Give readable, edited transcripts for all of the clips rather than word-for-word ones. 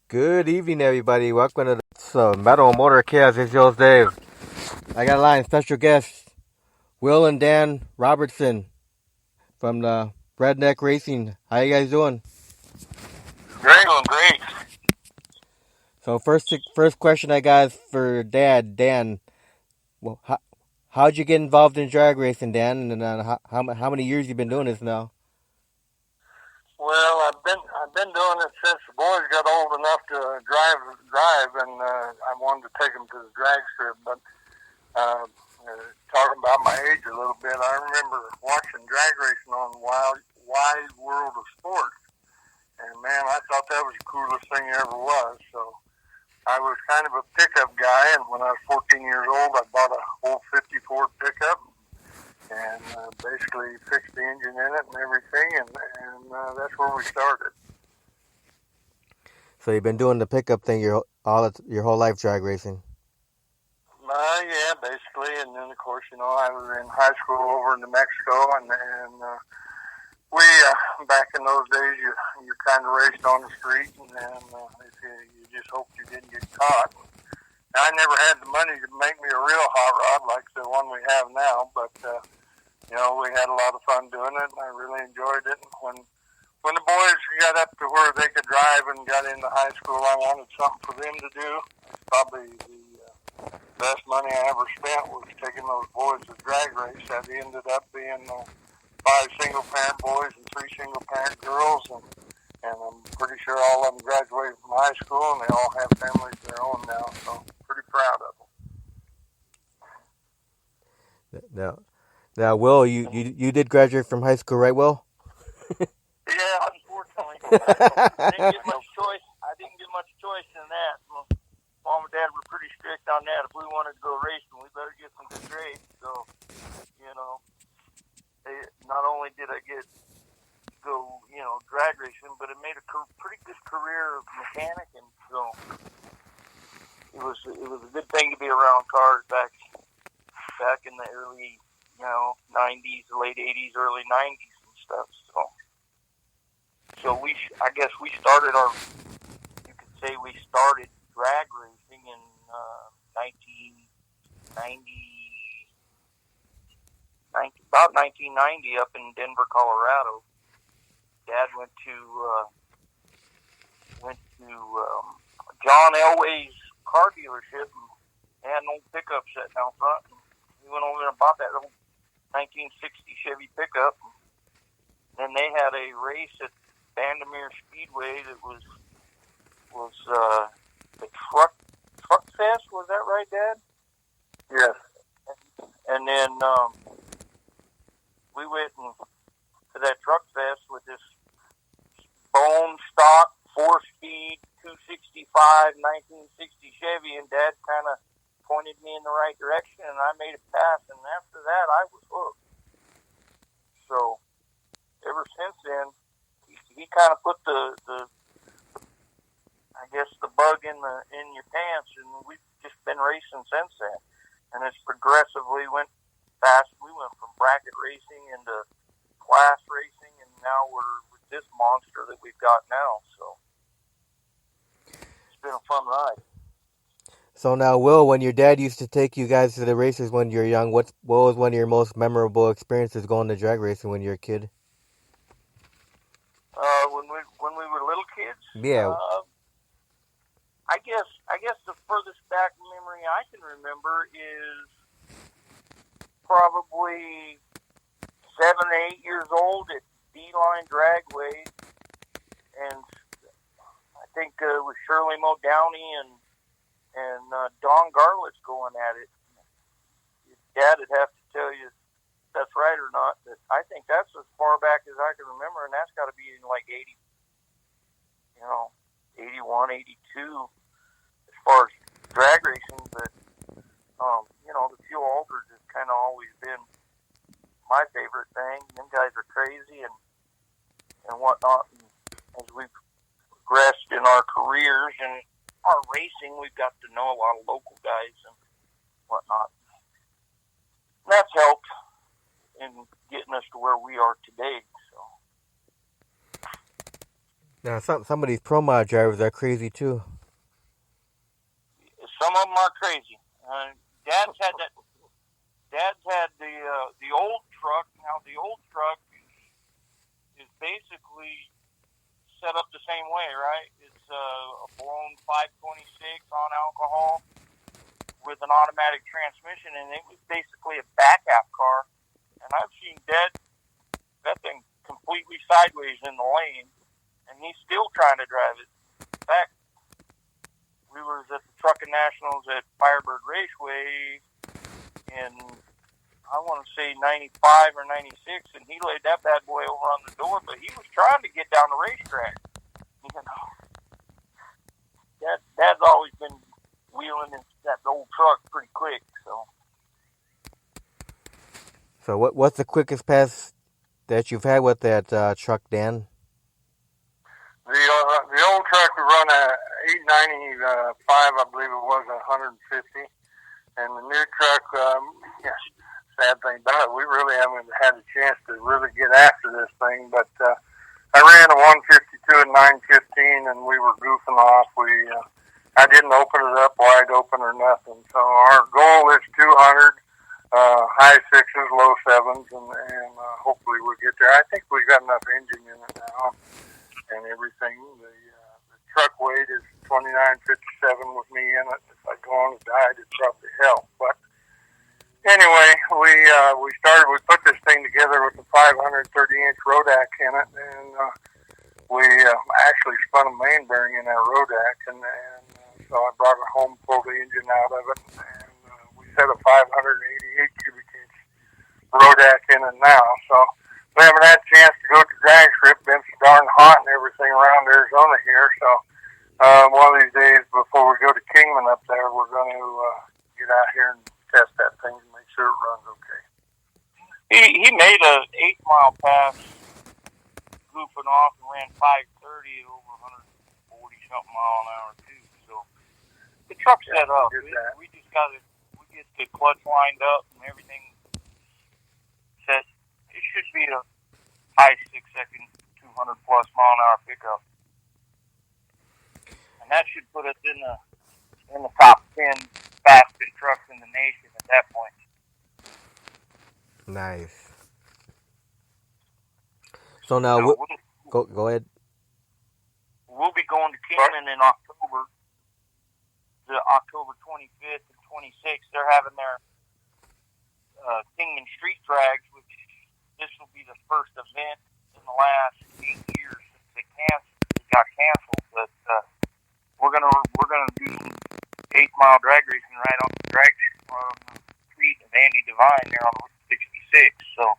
Good evening, everybody. Welcome to the Metal Motor Chaos. It's yours, Dave. I got a line special guests, Will and Dan Robertson from the Redneck Racing. How you guys doing? Great, doing great. So first question I got is for Dad, Dan. Well, how'd you get involved in drag racing, Dan? And how many years you been doing this now? Well, I've been doing it since the boys got old enough to drive, and I wanted to take them to the drag strip. But talking about my age a little bit, I remember watching drag racing on Wide World of Sports, and man, I thought that was the coolest thing there ever was. So I was kind of a pickup guy, and when I was 14 years old, I bought a old '50 Ford pickup and basically fixed the engine in it and everything, and that's where we started. So you've been doing the pickup thing your whole life, drag racing. Yeah, basically, and then of course, I was in high school over in New Mexico, and we back in those days, you kind of raced on the street, and then if you just hoped you didn't get caught. I never had the money to make me a real hot rod like the one we have now, but we had a lot of fun doing it, and I really enjoyed it. And when the boys got up to where they could drive and got into high school, I wanted something for them to do. Probably the best money I ever spent was taking those boys to drag race. That ended up being 5 single-parent boys and 3 single-parent girls, and I'm pretty sure all of them graduated from high school, and they all have families of their own now, so I'm pretty proud of them. Now, Will, you did graduate from high school, right, Will? Yeah, unfortunately. I didn't get much choice. I didn't get much choice in that. Mom and Dad were pretty strict on that. If we wanted to go racing, we better get some good grades. So, not only did I get to go, drag racing, but it made a pretty good career of mechanicing. So it was a good thing to be around cars back in the early 90s, late 80s, early 90s and stuff. So I guess we started we started drag racing in 1990 up in Denver, Colorado. Dad went to John Elway's car dealership and had an old pickup sitting out front. And we went over there and bought that old 1960 Chevy pickup. And they had a race at Vandermeer Speedway that was the truck fest. Was that right, Dad? Yes. And then we went to that truck fest with this bone stock 4-speed 265 1960 Chevy, and Dad kind of pointed me in the right direction, and I made a pass. And after that, I was hooked. So ever since then, he kind of put the bug in your pants, and we've just been racing since then. And it's progressively went fast. We went from bracket racing into class racing, and now we're with this monster that we've got now. So it's been a fun ride. So now, Will, when your dad used to take you guys to the races when you were young, what was one of your most memorable experiences going to drag racing when you were a kid? When we were little kids. Yeah. I guess the furthest back memory I can remember is probably 7 or 8 years old at D-Line Dragway, and I think it was Shirley Mo Downey and Don Garlett's going at it. Dad would have to tell you if that's right or not, but I think that's as far back as I can remember, and that's got to be in like 81, 82 as far as drag racing. But the fuel alters has kind of always been my favorite thing. Them guys are crazy and whatnot. And as we've progressed in our careers and our racing, we've got to know a lot of local guys and whatnot. And that's helped in getting us to where we are today. So Now, some of these pro mod drivers are crazy too. Some of them are crazy. Dad's had that. Dad's had the old truck. Now the old truck is basically set up the same way, right? It's a blown 526 on alcohol with an automatic transmission, and it was basically a back half car. And I've seen that thing completely sideways in the lane, and he's still trying to drive it. In fact, we were at the Trucking Nationals at Firebird Raceway in, I want to say 95 or 96, and he laid that bad boy over on the door, but he was trying to get down the racetrack. You know, Dad's always been wheeling that old truck pretty quick. So what's the quickest pass that you've had with that truck, Dan? The old truck we run a 895, I believe it was 150, and the new truck. Yes, sad thing about it, we really haven't had a chance to really get after this thing. But I ran a 152 and 915, and we were goofing off. I didn't open it up wide open or nothing. So our goal is 200, high sixes, low sevens, and hopefully we'll get there. I think we've got enough engine in it now and everything. The truck weight is 2957 with me in it. If I go on and die, it'd probably help. But anyway, we put this thing together with a 530-inch Rodak in it, and we actually spun a main bearing in that Rodak, and so I brought it home, pulled the engine out of it, and we set a 588 cubic inch Rodak in it now. So we haven't had a chance to go to drag strip. Been so darn hot and everything around Arizona here. So one of these days before we go to Kingman up there, we're going to get out here and test that thing and make sure it runs okay. He made a 8-mile pass, goofing off, and ran 530 at over 140 something mile an hour too. So the truck's set up. We just got to get the clutch lined up and everything set. It should be a high 6-second, 200 plus mile an hour pickup, and that should put us in the top 10 fastest trucks in the nation at that point. Nice. So now, go ahead. We'll be going to Kingman in October, the October 25th and 26th. They're having their Kingman Street Drags, which this will be the first event in the last 8 years since it got canceled. But we're gonna do some 8-mile drag racing right on the street of Andy Devine there on Route 66. So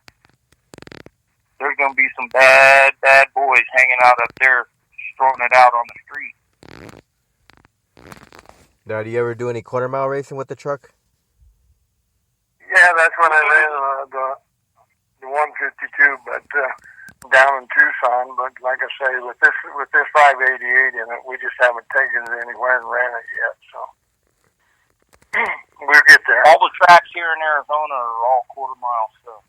there's gonna be some bad boys hanging out up there, throwing it out on the street. Now, do you ever do any quarter mile racing with the truck? Yeah, that's when I ran the 152, but down in Tucson. But like I say, with this 588 in it, we just haven't taken it anywhere and ran it yet. So we'll get there. All the tracks here in Arizona are all quarter mile stuff.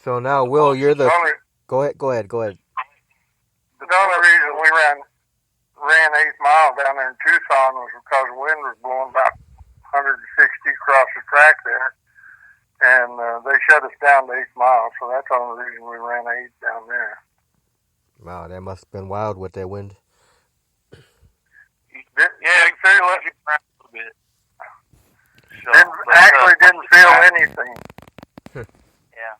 So now, Will, you're the. Go ahead. The only reason we ran 8 miles down there in Tucson was because the wind was blowing about 160 across the track there, and they shut us down to 8 miles. So that's the only reason we ran 8 down there. Wow, that must have been wild with that wind. It feel like it a little bit. So, didn't feel anything. Yeah.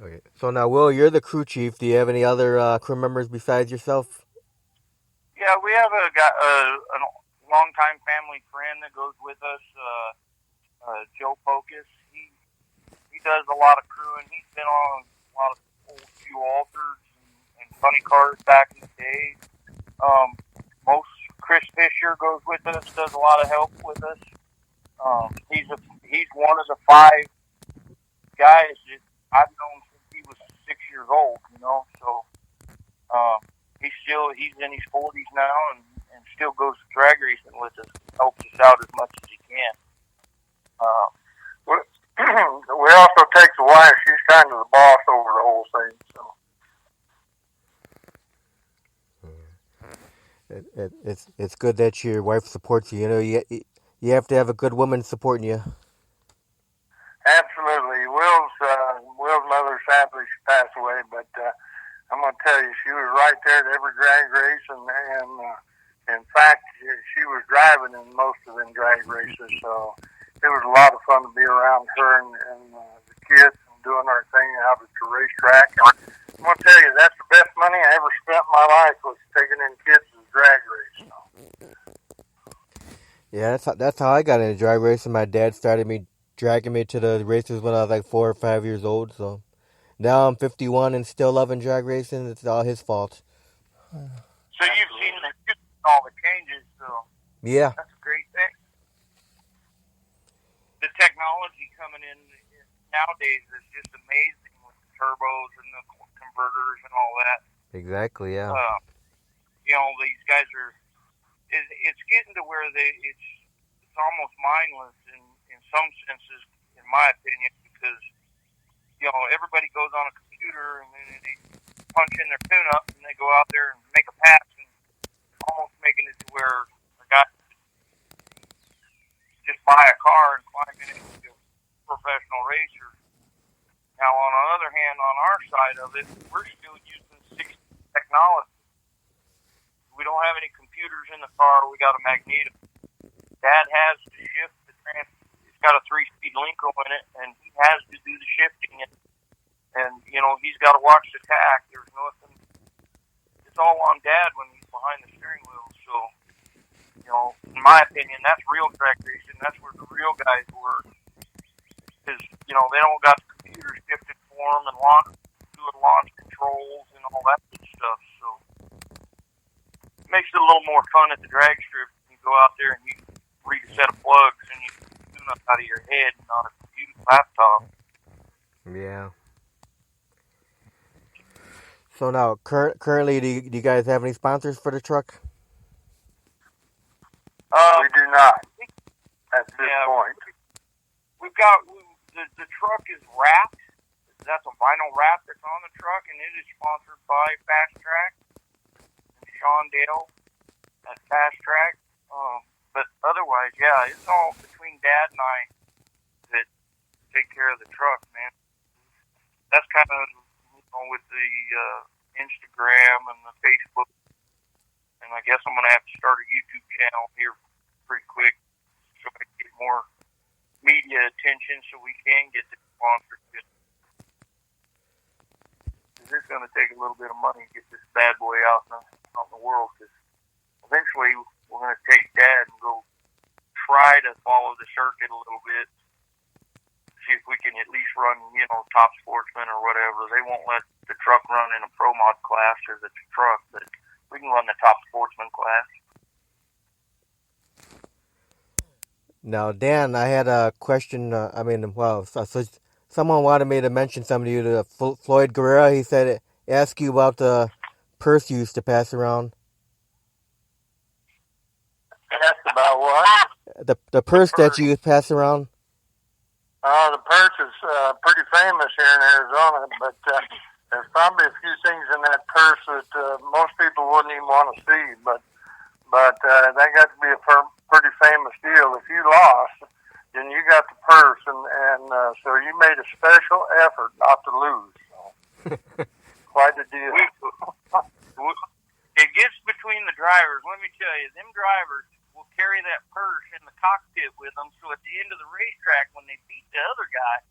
Okay. So now, Will, you're the crew chief. Do you have any other crew members besides yourself? Yeah, we have a longtime family friend that goes with us, Joe Pocus. He does a lot of crewing. He's been on a lot of old few Alters and funny cars back in the day. Chris Fisher goes with us, does a lot of help with us. He's one of the 5 guys that I've known since he was 6 years old, you know. So he's in his 40s now and still goes to drag racing with us, helps us out as much as he can. we also take the wife. She's kind of the boss over the whole thing. So. It's good that your wife supports you. You know, you have to have a good woman supporting you. Absolutely. Will's mother sadly she passed away, but I'm gonna tell you, she was right there at every drag race, and in fact, she was driving in most of them drag races. So it was a lot of fun to be around her and the kids and doing our thing out at the racetrack. And I'm gonna tell you, that's the best money I ever spent in my life was taking in kids to the drag race. So. Yeah, that's how I got into drag racing. My dad started me dragging me to the races when I was like 4 or 5 years old. So now I'm 51 and still loving drag racing. It's all his fault. So you've seen all the changes, so Yeah. that's a great thing. The technology coming in nowadays is just amazing with the turbos and the converters and all that. Exactly. Yeah. These guys are. It's getting to where it's almost mindless in some senses, in my opinion, because everybody goes on a computer and then they punch in their tune-up and they go out there and make a pass and almost making it to where a guy just buy a car and climb in it into a professional racer. Now, on the other hand, on our side of it, we're still using 60 technology. We don't have any computers in the car. We got a magneto. Dad has to shift the It's got a 3-speed Linko in it, and he has to do the shifting. And he's got to watch the tack. There's nothing. It's all on Dad when he's behind the steering wheel. So, in my opinion, that's real track racing. That's where the real guys work. Because, they don't got the computer shifted for them and doing launch controls and all that good stuff. So, it makes it a little more fun at the drag strip. You go out there and you read a set of plugs and you tune up out of your head, not a computer laptop. Yeah. So now, currently, do you guys have any sponsors for the truck? We do not at this point. We've got the truck is wrapped. That's a vinyl wrap that's on the truck, and it is sponsored by Fast Track and Sean Dale at Fast Track. But otherwise, yeah, it's all between Dad and I that take care of the truck, man. That's kind of with the Instagram and the Facebook, and I guess I'm going to have to start a YouTube channel here pretty quick so I can get more media attention so we can get the sponsorship. It's going to take a little bit of money to get this bad boy out in the world, because eventually we're going to take Dad and go try to follow the circuit a little bit, see if we can at least run, Top Sportsman or whatever. They won't let the truck run in a Pro Mod class because it's a truck, but we can run the Top Sportsman class. Now, Dan, I had a question. So someone wanted me to mention something to you. To Floyd Guerrera, he said, ask you about the purse you used to pass around. Ask about what? The purse that you pass around. The purse is pretty famous here in Arizona, but there's probably a few things in that purse that most people wouldn't even want to see. But that got to be a pretty famous deal. If you lost, then you got the purse, and so you made a special effort not to lose. So. Quite a deal. It gets between the drivers. Let me tell you, them drivers will carry that purse in the cockpit with them, so at the end of the racetrack, when they beat the other guy,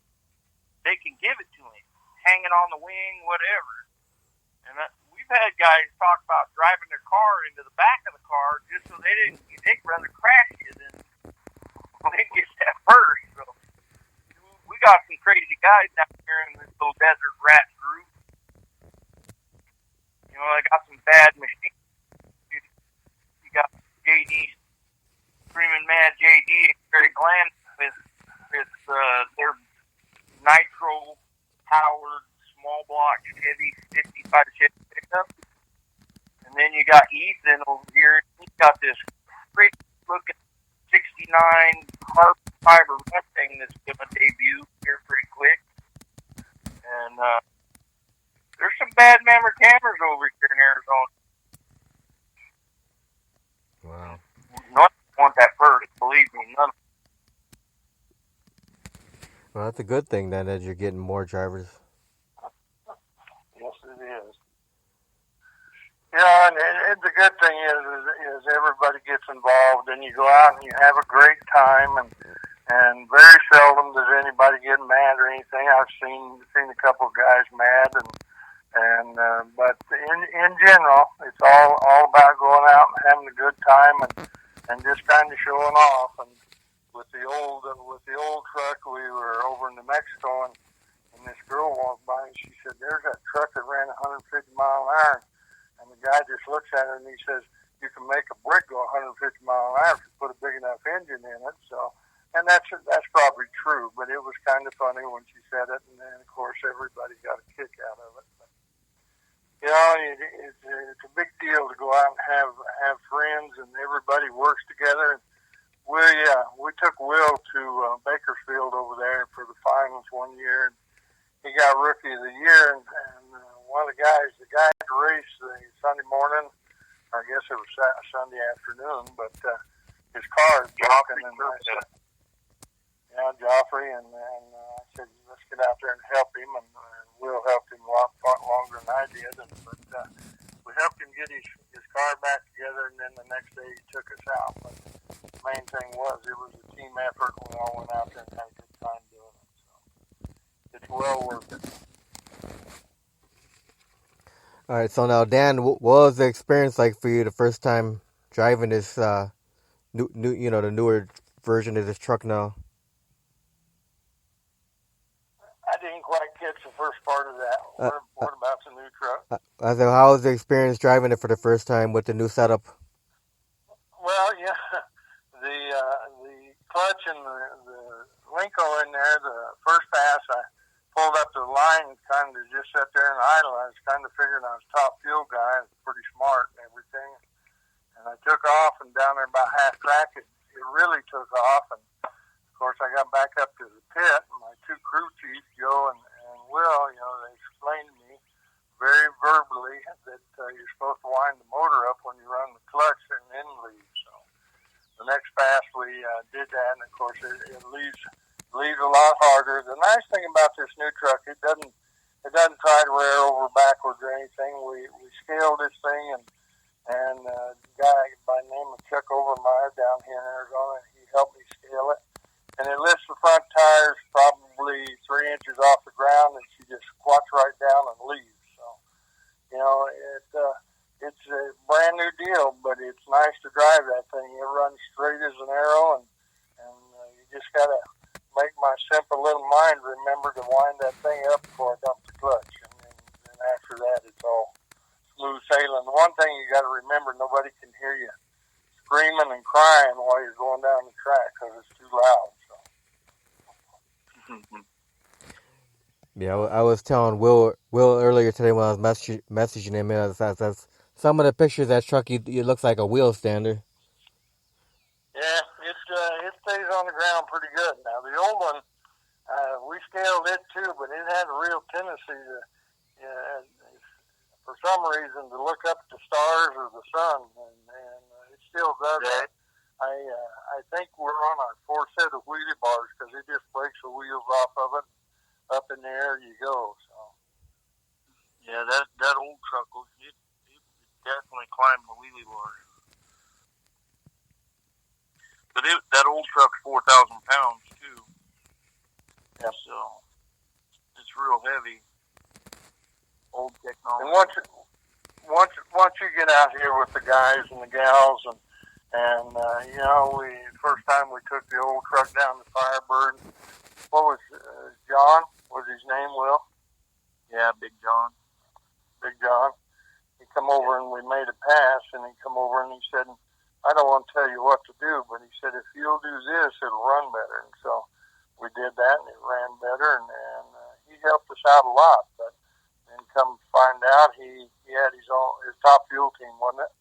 they can give it to him, hanging on the wing, whatever. And we've had guys talk about driving their car into the back of the car just so they'd rather crash you than they get that purse. So we got some crazy guys down here in this little desert rat group. They got some bad machines. You got JD, Screaming Mad JD, and Gary Glenn with their nitro-powered small block Chevy 55 Chevy pickup. And then you got Ethan over here. He's got this great looking 69 carbon fiber Mustang that's going to debut. And there's some bad member campers over here in Arizona. Wow. None want that first, believe me. None. Well, that's a good thing then that you're getting more drivers. Yes, it is. Yeah, and the good thing is everybody gets involved, and you go out and you have a great time, and very seldom does anybody get mad or anything. I've seen a couple of guys mad, but in general, it's all about going out and having a good time and just kind of showing off. And with the old truck, we were over in New Mexico, and this girl walked by and she said, "There's that truck that ran 150 mile an hour." And the guy just looks at her and he says, "You can make a brick go 150 mile an hour if you put a big enough engine in it." So, and that's probably true, but it was kind of funny when she said it, and then of course everybody got a kick out of it. But, you know, it's a big deal to go out and have friends and everybody works together. We took Will to Bakersfield over there for the finals one year, and he got Rookie of the Year, and one of the guy had to race the Sunday morning, or I guess it was Sunday afternoon, but his car had broken, and I said, Joffrey, and I said, let's get out there and help him, and Will helped him a lot longer than I did, but we helped him get his car back together, and then the next day he took us out. But the main thing was it was a team effort, and we all went out there and had a good time doing it. So it's well worth it. All right, so now Dan, what was the experience like for you the first time driving this new the newer version of this truck now? I didn't quite catch the first part of that. What about the new truck? I said, how was the experience driving it for the first time with the new setup? Well, yeah, the clutch and the Linko in there, the first pass, I pulled up to the line and kind of just sat there and idle. I was kind of figuring I was top fuel guy. I was pretty smart and everything. And I took off, and down there about half track, it really took off. And, of course, I got back up to the pit, and my two crew chiefs, Joe and Will, they explained to me very verbally that you're supposed to wind the motor up when you run the clutch and then leave. So the next pass we did that, and of course it leaves a lot harder. The nice thing about this new truck, it doesn't try to rear over backwards or anything. We scaled this thing, and a guy by the name of Chuck Overmeyer down here in Arizona, he helped me scale it, and it lifts the front tires probably 3 inches off the ground, and she just squats right down and leaves. It's a brand new deal, but it's nice to drive that thing. It runs straight as an arrow, and you just got to make my simple little mind remember to wind that thing up before I dump the clutch. And after that, it's all smooth sailing. The one thing you got to remember, nobody can hear you screaming and crying while you're going down the track because it's too loud. So. Yeah, I was telling Will earlier today when I was messaging him. That's some of the pictures of that truck. It looks like a wheel stander. Yeah, it stays on the ground pretty good. Now the old one, we scaled it too, but it had a real tendency to, for some reason, to look up at the stars or the sun, and it still does that. I think we're on our fourth set of wheelie bars because it just breaks the wheels off of it. Up in the air you go. So yeah, that old truck, it definitely climbed the wheelie bars. But that old truck's 4,000 pounds too. Yep. So it's real heavy. Old technology. And once you get out here with the guys and the gals, and first time we took the old truck down to Firebird. What was John? Was his name Will? Yeah, Big John. Big John. He come over and we made a pass, and he come over and he said, "I don't want to tell you what to do, but he said if you'll do this, it'll run better." And so we did that, and it ran better, and he helped us out a lot. But then come to find out, he had his top fuel team, wasn't it?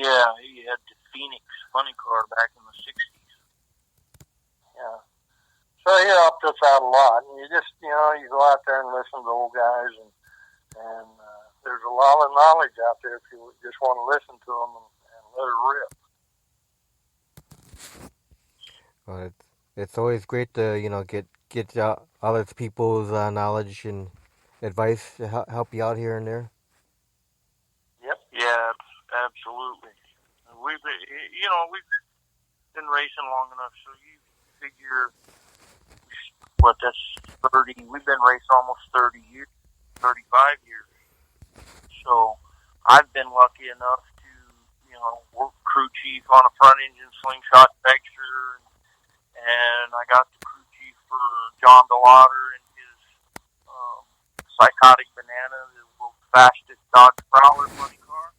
Yeah, he had the Phoenix funny car back in the 60s. Yeah. So he helped us out a lot. And you just, you know, you go out there and listen to old guys, and there's a lot of knowledge out there if you just want to listen to them and let it rip. Well, it's always great to get other people's knowledge and advice to help you out here and there. Yep. Yeah, absolutely. We've been racing long enough, so you figure that's 30. We've been racing almost 30 years, 35 years. So I've been lucky enough to work crew chief on a front engine slingshot Dexter, and I got the crew chief for John DeLauder and his Psychotic Banana, the world's fastest Dodge Prowler money car.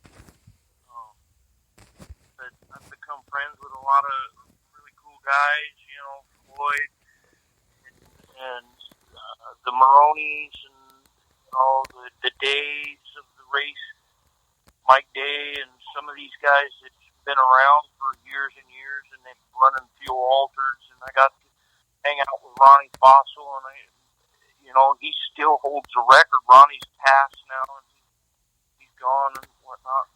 But I've become friends with a lot of really cool guys, Floyd and the Maronis and the Days of the race, Mike Day, and some of these guys that's been around for years and years, and they've running fuel alters, and I got to hang out with Ronnie Fossil, and he still holds the record. Ronnie's passed now, and he's gone and whatnot,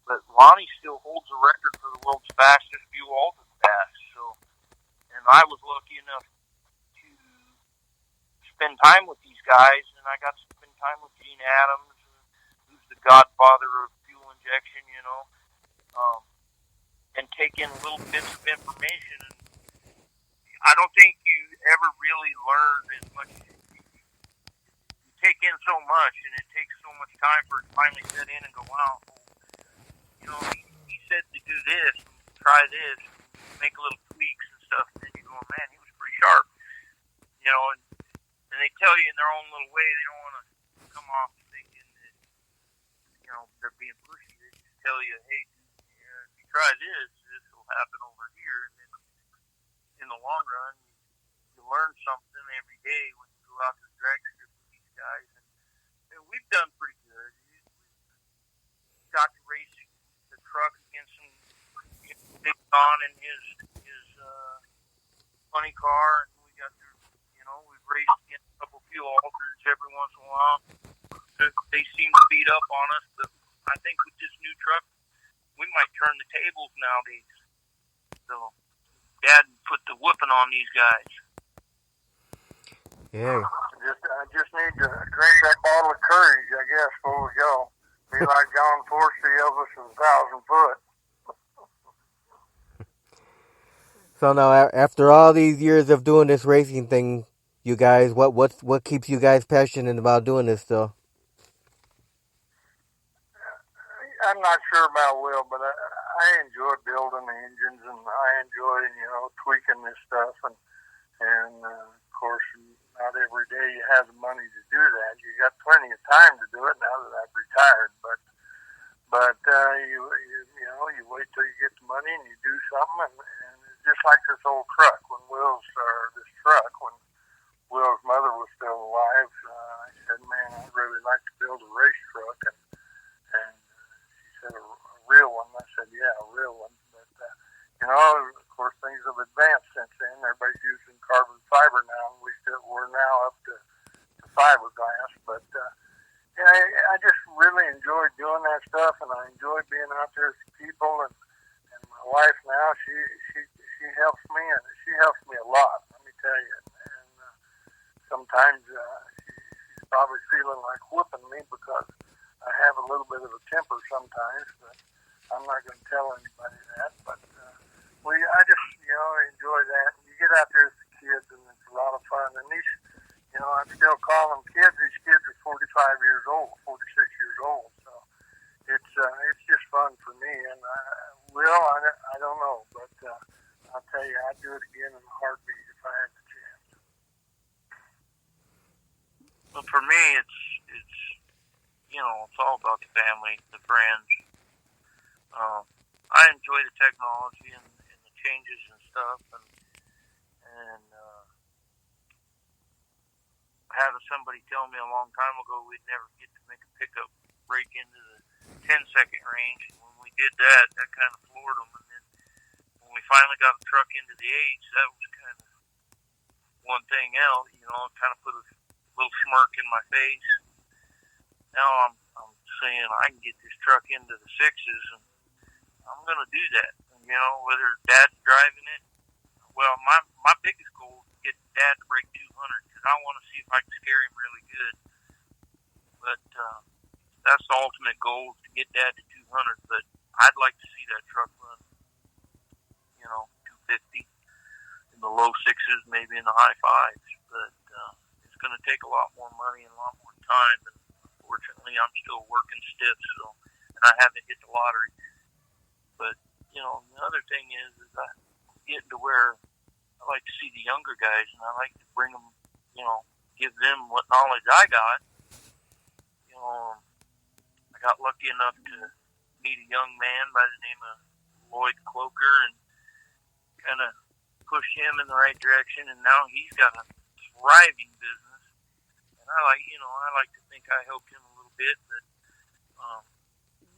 but Ronnie still holds the record for the world's fastest fuel alter pass. So, and I was lucky enough to spend time with these guys, and I got to spend time with Gene Adams, who's the godfather of fuel injection, and take in little bits of information. And I don't think you ever really learn as much. You take in so much, and it takes so much time for it to finally set in and go, wow, he said to do this, and try this, and make little tweaks and stuff, and then you go, man, he was pretty sharp. And they tell you in their own little way, they don't want to come off thinking that, they're being pushy. They just tell you, hey, if you try this will happen over here. And then in the long run, you learn something every day when you go out to the drag strip with these guys. And we've done pretty good. We've got to race the truck against some Big Don and his funny car, and we got to, we've raced against a couple fuel alters every once in a while. They seem to beat up on us, but I think with this new truck, we might turn the tables nowadays. So, Dad put the whooping on these guys. Yeah. I just need to drink that bottle of courage, I guess, before we go. Be like John Forsey, Elvis and 1,000 Foot. So now, after all these years of doing this racing thing, you guys, what keeps you guys passionate about doing this still? I'm not sure about Will, but I enjoy building the engines, and I enjoy, tweaking this stuff. And of course, not every day you have the money to do that. You got plenty of time to do it now that I've retired. But you wait till you get the money and you do something. And it's just like this old truck. When Will's mother was still alive, I said, man, I'd really like to build a race truck. And she said, a real one. I said, yeah, a real one. But, of course, things have advanced since then. Everybody's using carbon fiber now. We're now up to fiberglass. But I just really enjoy doing that stuff, and I enjoy being out there with people. And my wife now, she helps me, and she helps me a lot, let me tell you. And sometimes she's probably feeling like whooping me because I have a little bit of a temper sometimes, but I'm not going to tell anybody that. But I just, enjoy that. And you get out there with the kids, and it's a lot of fun. And these, I still call them kids. These kids are 45 years old, 46 years old. So it's just fun for me. And I don't know, but I'll tell you, I'd do it again in a heartbeat if I had the chance. Well, for me, it's all about the family, the friends. I enjoy the technology and the changes and stuff, and having somebody tell me a long time ago we'd never get to make a pickup break into the 10-second range. And when we did that kind of floored them. And then when we finally got the truck into the 8s, that was kind of one thing out, kind of put a little smirk in my face. Now I'm saying I can get this truck into the sixes, and I'm going to do that. Whether Dad's driving it. Well, my biggest goal is to get Dad to break 200 because I want to see if I can scare him really good. But that's the ultimate goal, is to get Dad to 200. But I'd like to see that truck run, 250 in the low sixes, maybe in the high fives. But it's going to take a lot more money and a lot more time. And unfortunately, I'm still working stiff, and I haven't hit the lottery. But the other thing is I'm getting to where I like to see the younger guys, and I like to bring them, give them what knowledge I got. I got lucky enough to meet a young man by the name of Lloyd Cloker and kind of push him in the right direction, and now he's got a thriving business. And I like to think I helped him a little bit, but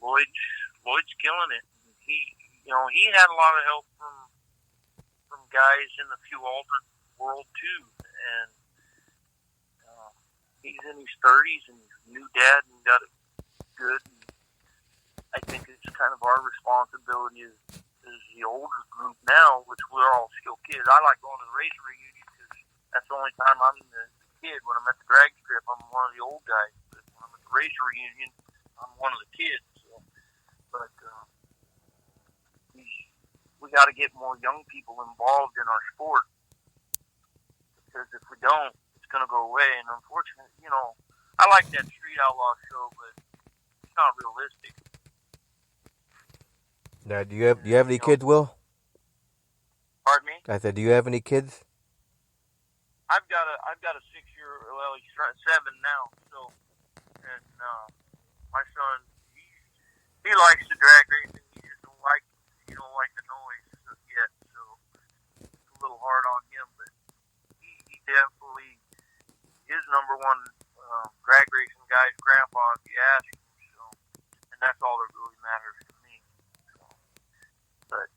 Lloyd's killing it. He had a lot of help from guys in the fuel altered world too, and he's in his 30s and he's a new dad and got it good. And I think it's kind of our responsibility as the older group now, which we're all still kids. I like going to the race reunion because that's the only time I'm the kid. When I'm at the drag strip, I'm one of the old guys. But when I'm at the race reunion, I'm one of the kids. But we got to get more young people involved in our sport, because if we don't, it's going to go away. And unfortunately, I like that Street Outlaw show, but it's not realistic. Now, do you have any kids, Will? Pardon me? I said, do you have any kids? I've got a 6-year. Well, he's 7 now. So, and my son, he likes to drag racing. He just don't like the noise yet. So it's a little hard on him. But he definitely is number one drag racing guy's grandpa, if you ask him. So, and that's all that really matters to me. So, but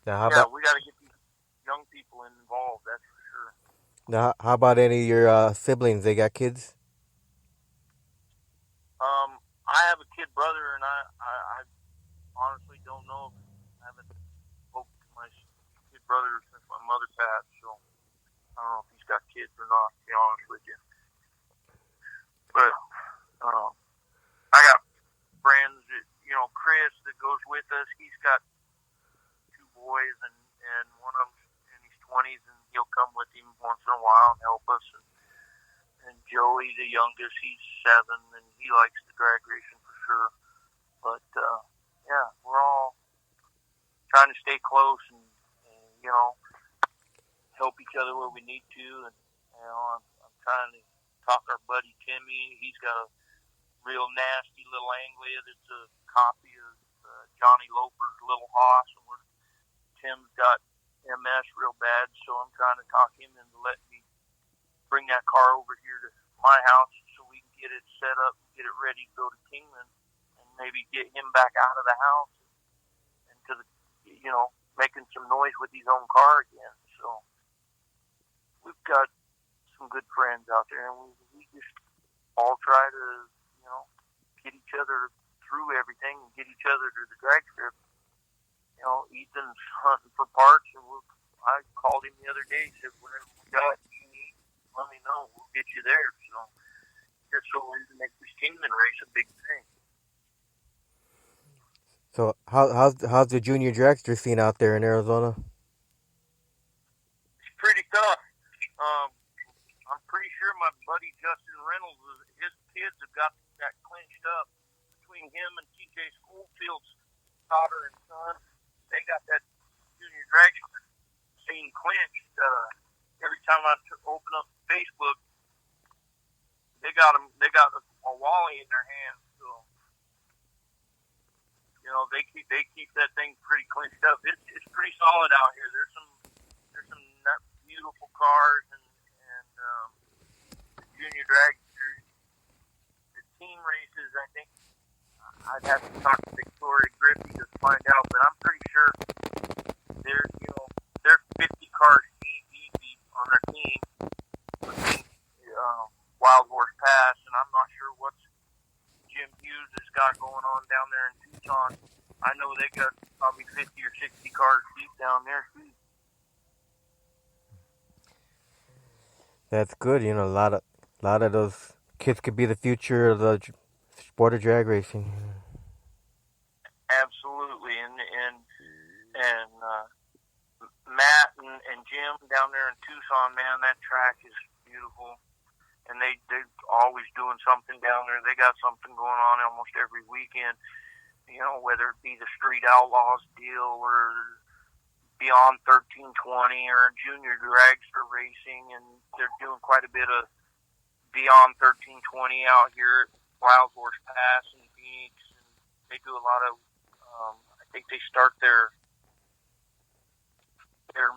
now, we got to get these young people involved. That's for sure. Now, how about any of your siblings? They got kids? I have a kid brother, and I honestly don't know. I haven't spoken to my kid brother since my mother passed, so I don't know if he's got kids or not, to be honest with you. But I got friends that, Chris that goes with us. He's got 2 boys, and one of them's in his 20s, and he'll come with him once in a while and help us. And Joey, the youngest, he's 7, and he likes the drag racing for sure. But we're all trying to stay close and help each other where we need to. And I'm trying to talk our buddy Timmy. He's got a real nasty little Anglia that's a copy of Johnny Loper's Little Hoss, and Tim's got MS real bad, so I'm trying to talk him into letting me bring that car over here to my house so we can get it set up, get it ready to go to Kingman, and maybe get him back out of the house and to the, making some noise with his own car again. So we've got some good friends out there, and we just all try to, get each other through everything and get each other to the drag strip. Ethan's hunting for parts, and I called him the other day, said, whatever we got you need, let me know. We'll get you there. So just so we can make this Kingman race a big thing. So how's the junior dragster scene out there in Arizona? It's pretty tough. I'm pretty sure my buddy Justin Reynolds, his kids have got that clinched up between him and TJ Schofield's daughter and son. They got that junior drag scene clinched. Every time I open up Facebook, they got a Wally in their hands. So they keep that thing pretty clinched up. It's pretty solid out here. There's some beautiful cars and the junior dragsters. The team races, I think I'd have to talk to Victoria Griffey to find out, but I'm pretty sure there's 50 cars easy got going on down there in Tucson. I know they got probably 50 or 60 cars deep down there. That's good. You know, a lot of those kids could be the future of the sport of drag racing. Absolutely, and Matt and Jim down there in Tucson, man, that track is beautiful. And they're always doing something down there. They got something going on almost every weekend. You know, whether it be the Street Outlaws deal or Beyond 1320 or Junior Dragster Racing, and they're doing quite a bit of Beyond 1320 out here at Wild Horse Pass in Phoenix. And they do a lot of, I think they start their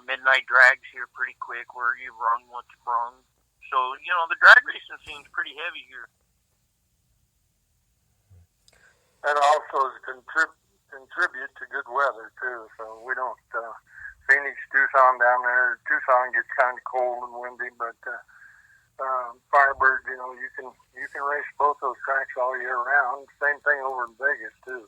midnight drags here pretty quick where you run what's brung. So, you know, the drag racing scene's pretty heavy here. That also contribute to good weather, too. So we don't, Phoenix, Tucson down there, Tucson gets kind of cold and windy, but Firebird, you know, you can race both those tracks all year round. Same thing over in Vegas, too.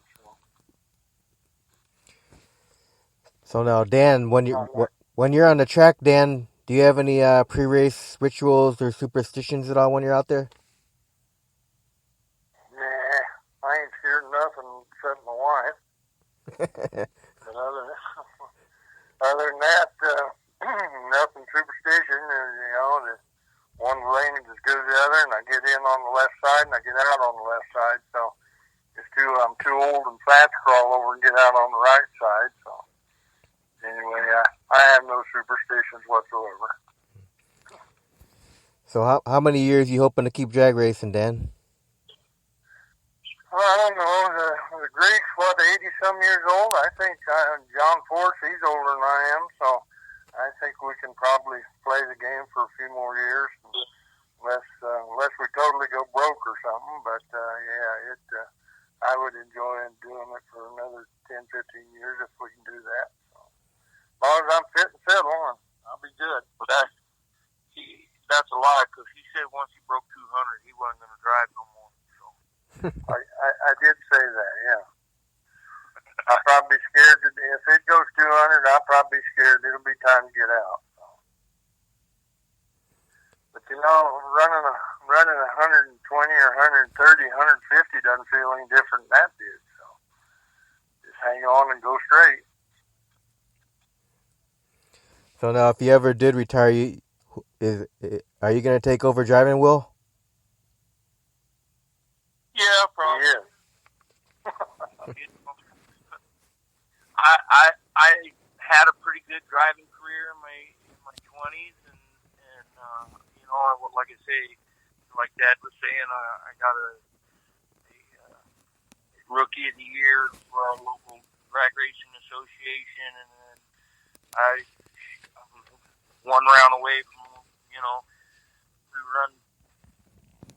So now, Dan, when you're on the track, Dan, do you have any pre-race rituals or superstitions at all when you're out there? Nah, I ain't scared of nothing except my wife. But other than that, nothing superstition. You know, one lane is as good as the other, and I get in on the left side and I get out on the left side. So I'm too old and fat to crawl over and get out on the right side. So anyway, I have no superstitions whatsoever. So how many years you hoping to keep drag racing, Dan? Well, I don't know. The Greek's, 80-some years old? I think John Force, he's older than I am, so I think we can probably play the game for a few more years, unless we totally go broke or something. But, I would enjoy doing it for another 10, 15 years if we can do that. So, as long as I'm fit and settle, I'll be good. But that's a lie, because he said once he broke 200, he wasn't going to drive no more. So. I did say that, yeah. I'll probably be scared. If it goes 200, I'll probably be scared. It'll be time to get out. So. But, you know, running 120 or 130, 150 doesn't feel any different than that did. So just hang on and go straight. So now, if you ever did retire, are you going to take over driving, Will? Yeah, probably. Yeah. I had a pretty good driving career in my 20s, and you know, like I say, like Dad was saying, I got a rookie of the year for our local drag racing association, and then I was one round away from, you know, we run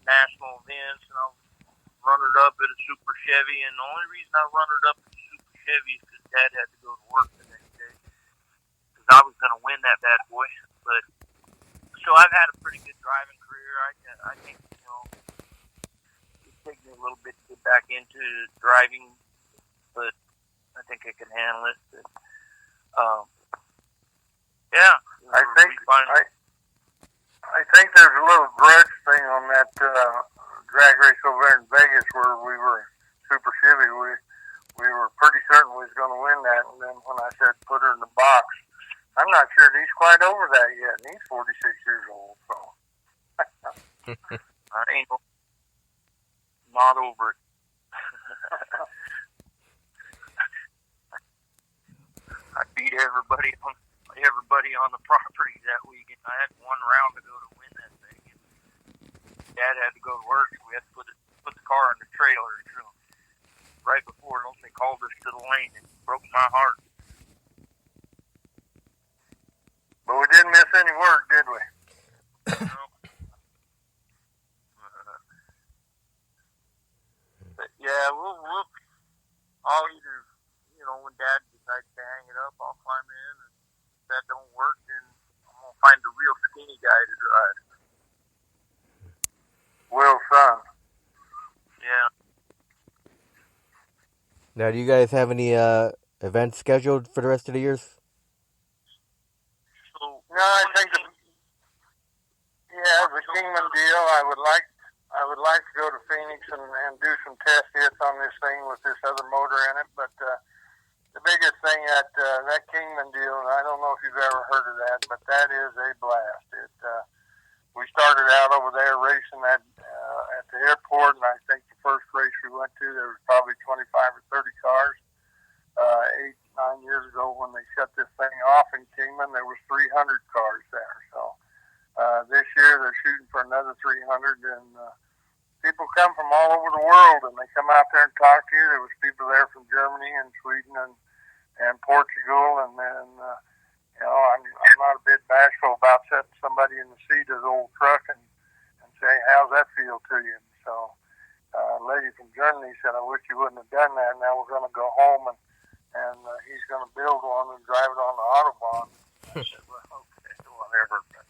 national events, and I was runner-up at a Super Chevy, and the only reason I runner-up at a Super Chevy is because Dad had to go to work the next day, because I was going to win that bad boy. But so I've had a pretty good driving career. I think, you know, it's taken me a little bit to get back into driving, but I think I can handle it. But, yeah, I think there's a little grudge thing on that drag race over there in Vegas where we were Super Chevy. We were pretty certain we was going to win that, and then when I said put her in the box, I'm not sure he's quite over that yet, and he's 46 years old. So I ain't not over it. I beat everybody on the property that weekend. I had one round to go to win that thing. And Dad had to go to work, so we had to put the car in the trailer. So right before they called us to the lane, it broke my heart. But we didn't miss any work, did we? No. But yeah, I'll either, you know, when Dad decides to hang it up, I'll climb in, and if that don't work, then I'm gonna find a real skinny guy to drive. Will's son. Yeah. Now, do you guys have any events scheduled for the rest of the years? So No, I think the Kingman deal. I would like to go to Phoenix and do some test hits on this thing with this other motor in it. But the biggest thing that Kingman deal, and I don't know if you've ever heard of that, but that is a blast. We started out over there racing at the airport, and I think the first race we went to, there was probably 25 or 30 cars. 8, 9 years ago, when they shut this thing off in Kingman, there was 300 cars there. So this year they're shooting for another 300, and people come from all over the world, and they come out there and talk to you. There was people there from Germany and Sweden and Portugal, and then I'm not a bit bashful about setting somebody in the seat of the old truck and say, how's that feel to you? And so a lady from Germany said, I wish you wouldn't have done that. Now we're going to go home, and he's going to build one and drive it on the Autobahn. I said, well, okay, whatever. But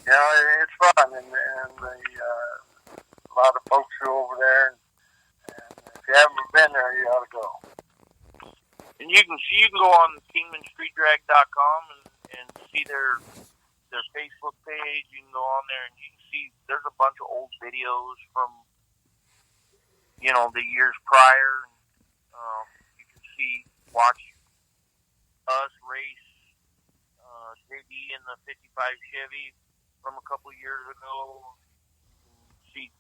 it's fun, and a lot of folks are over there, and if you haven't been there, you ought to go. and you can go on KingmanStreetDrag.com and see their Facebook page. You can go on there and you can see there's a bunch of old videos from the years prior. You can watch us race JD in the '55 Chevy from a couple years ago. You can see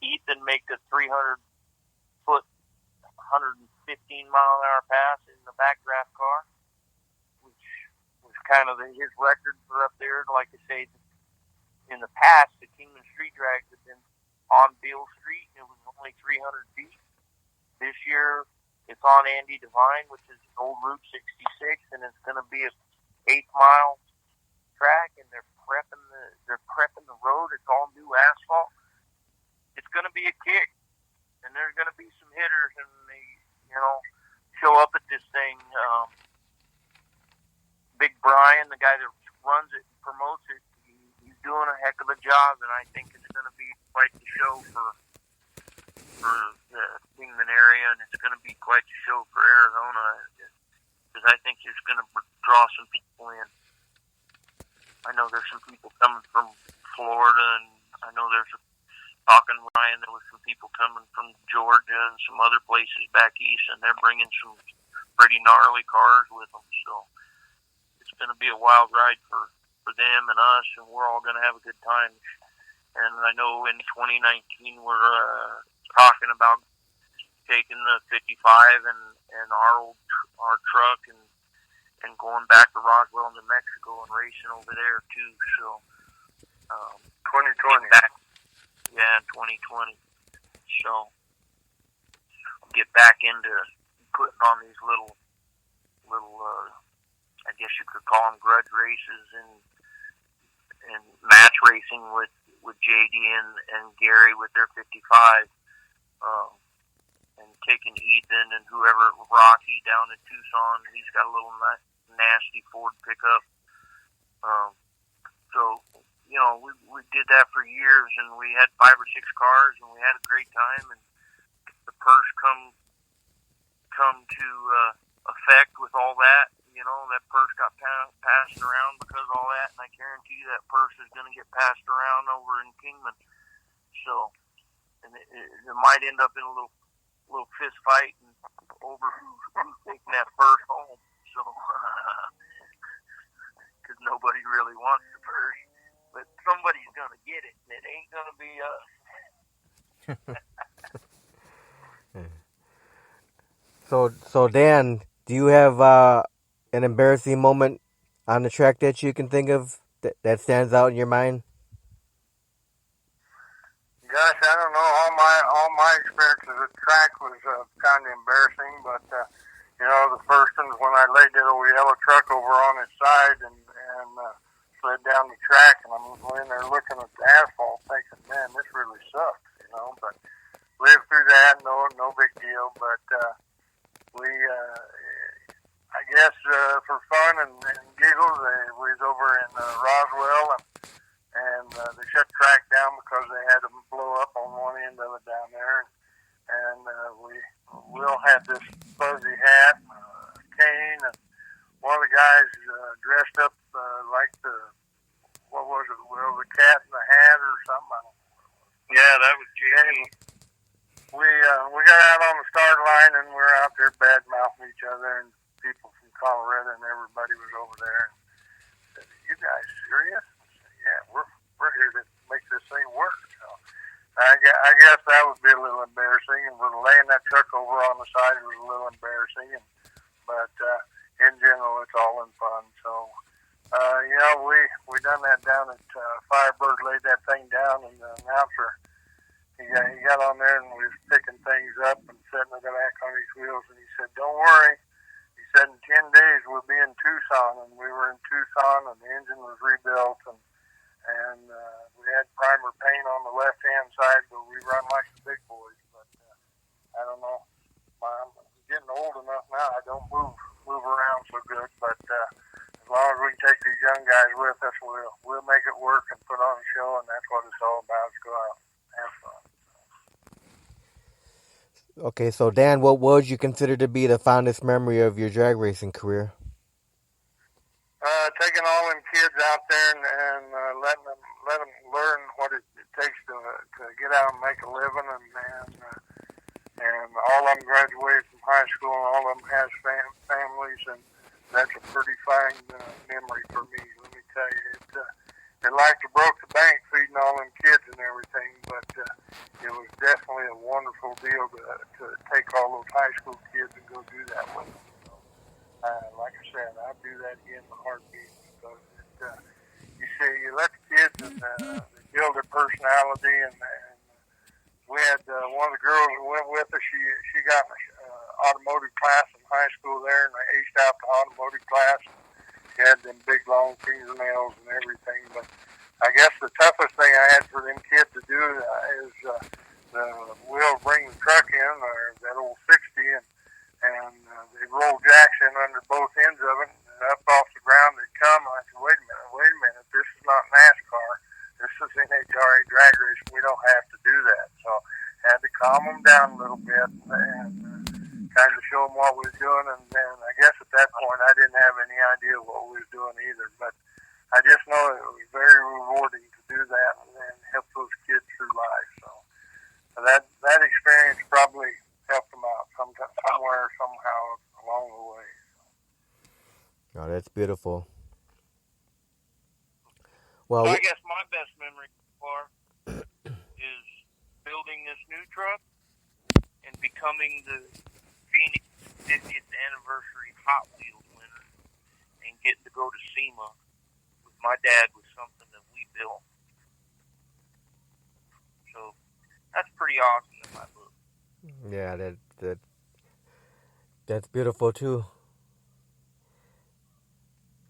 Ethan make the 300-foot, 115-mile-an-hour pass in the backdraft car, which was kind of his record for up there. Like I say, in the past, the Kingman Street Drags had been on Beale Street, and it was only 300 feet. This year, it's on Andy Devine, which is old Route 66, and it's going to be a 8-mile track, and they're prepping the road. It's all new asphalt. It's going to be a kick, and there's going to be some hitters, and they show up at this thing. Big Brian, the guy that runs it and promotes it, he's doing a heck of a job, and I think it's going to be quite the show for the Kingman area, and it's going to be quite the show for Arizona, because I think it's going to draw some people in. I know there's some people coming from Florida, and I know there's talking Ryan, there was some people coming from Georgia and some other places back east, and they're bringing some pretty gnarly cars with them. So it's going to be a wild ride for them and us, and we're all going to have a good time. And I know in 2019 we're talking about taking the 55 and our truck and going back to Roswell, New Mexico, and racing over there too. So 2020. Yeah, 2020. So get back into putting on these little I guess you could call them grudge races and match racing with JD and Gary with their 55, and taking Ethan and whoever, Rocky down in Tucson. He's got a little nasty Ford pickup. So we did that for years, and we had 5 or 6 cars, and we had a great time. And the purse come to effect with all that. That purse got passed around because of all that, and I guarantee you that purse is going to get passed around over in Kingman. So, and it might end up in a little fist fight over who's taking that purse home. So, because nobody really wants the purse, but somebody's going to get it, and it ain't going to be us. So Dan, do you have an embarrassing moment on the track that you can think of that stands out in your mind? Gosh, I don't know. All my experiences at the track was kind of embarrassing, but the first one was when I laid that old yellow truck over on its side and slid down the track, and I'm in there looking at the asphalt, thinking, man, this really sucks, But lived through that, no big deal. But we, I guess, for fun and giggles, we was over in Roswell, and they shut the track down because they had to blow up on one end of it down there. and Will had this fuzzy hat, cane, and one of the guys dressed up like what was it? Well, the cat in the hat or something. I don't know. Yeah, that was Jamie. We got out on the start line and we were out there bad mouthing each other, and people from Colorado and everybody was over there. And said, "Are you guys serious?" I said, "Yeah, we're here to make this thing work." So I guess that would be a little embarrassing, and we're laying that truck over on the side was a little embarrassing. But in general, it's all in fun. So we done that down at Firebird, laid that thing down, and the announcer. He got on there and we was picking things up and setting it back on his wheels, and he said, "Don't worry." He said, "In 10 days we'll be in Tucson," and we were in Tucson, and the engine was rebuilt, and we had primer paint on the left hand side, but we run like the big boys. But I don't know. I'm getting old enough now. I don't move around so good, but as long as we can take these young guys with us, we'll make it work and put on a show, and that's what it's all about. Is go out and have fun. Okay, so Dan, what would you consider to be the fondest memory of your drag racing career? Taking all them kids out there and let them learn what it takes to get out and make a living, and all of them graduated from high school, and all of them has families, and that's a pretty fine memory for me. Let me tell you, it like to broke the bank feeding all them kids and everything, but it was definitely a wonderful deal to take all those high school kids and go do that with them. Like I said, I'd do that again in a heartbeat, because you see, you let the kids and they build their personality, and we had one of the girls who went with us. She got an automotive class in high school there, and I aced out the automotive class. She had them big long fingernails and everything, but I guess the toughest thing I had for them kids to do is we'll bring the truck in, or that old 60, and they'd roll jacks in under both ends of it, and up off the ground they'd come. I said, wait a minute, this is not NASCAR. This is NHRA drag racing. We don't have to do that. So I had to calm them down a little bit and kind of show them what we was doing. And then I guess at that point I didn't have any idea what we was doing either. But I just know it was very rewarding to do that and help those kids through life. So that experience probably helped them out somewhere, somehow along the way. Oh, that's beautiful. So Well, I guess my best memory so far is building this new truck and becoming the Phoenix 50th anniversary Hot Wheels winner, and getting to go to SEMA with my dad with something that we built. So that's pretty awesome in my book. yeah, that's beautiful too.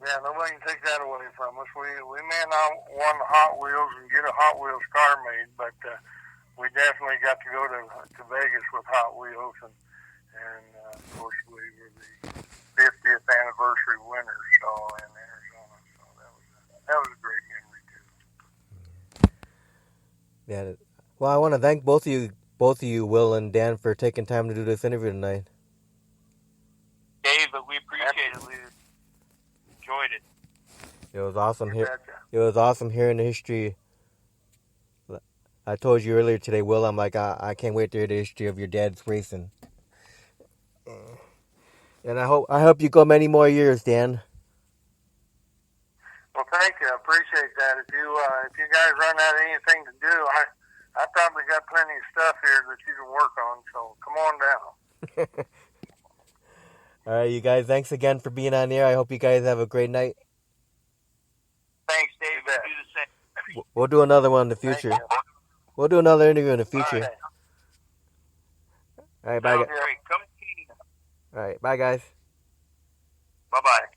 Yeah, nobody can take that away from us. We may not won the Hot Wheels and get a Hot Wheels car made, but we definitely got to go to Vegas with Hot Wheels, and of course we were the 50th anniversary winners in Arizona. So that was a great memory too. Yeah. Well, I want to thank both of you, Will and Dan, for taking time to do this interview tonight. Dave, we appreciate it. We enjoyed it. It was awesome here. It was awesome hearing the history. I told you earlier today, Will. I'm like, I can't wait to hear the history of your dad's racing. And I hope you go many more years, Dan. Well, thank you. I appreciate that. If you guys run out of anything to do, I probably got plenty of stuff here that you can work on. So come on down. All right, you guys. Thanks again for being on here. I hope you guys have a great night. Thanks, Dave. We'll do the same. We'll do another one in the future. We'll do another interview in the future. All right, bye. Great. Come see. All right, bye, guys. Bye-bye.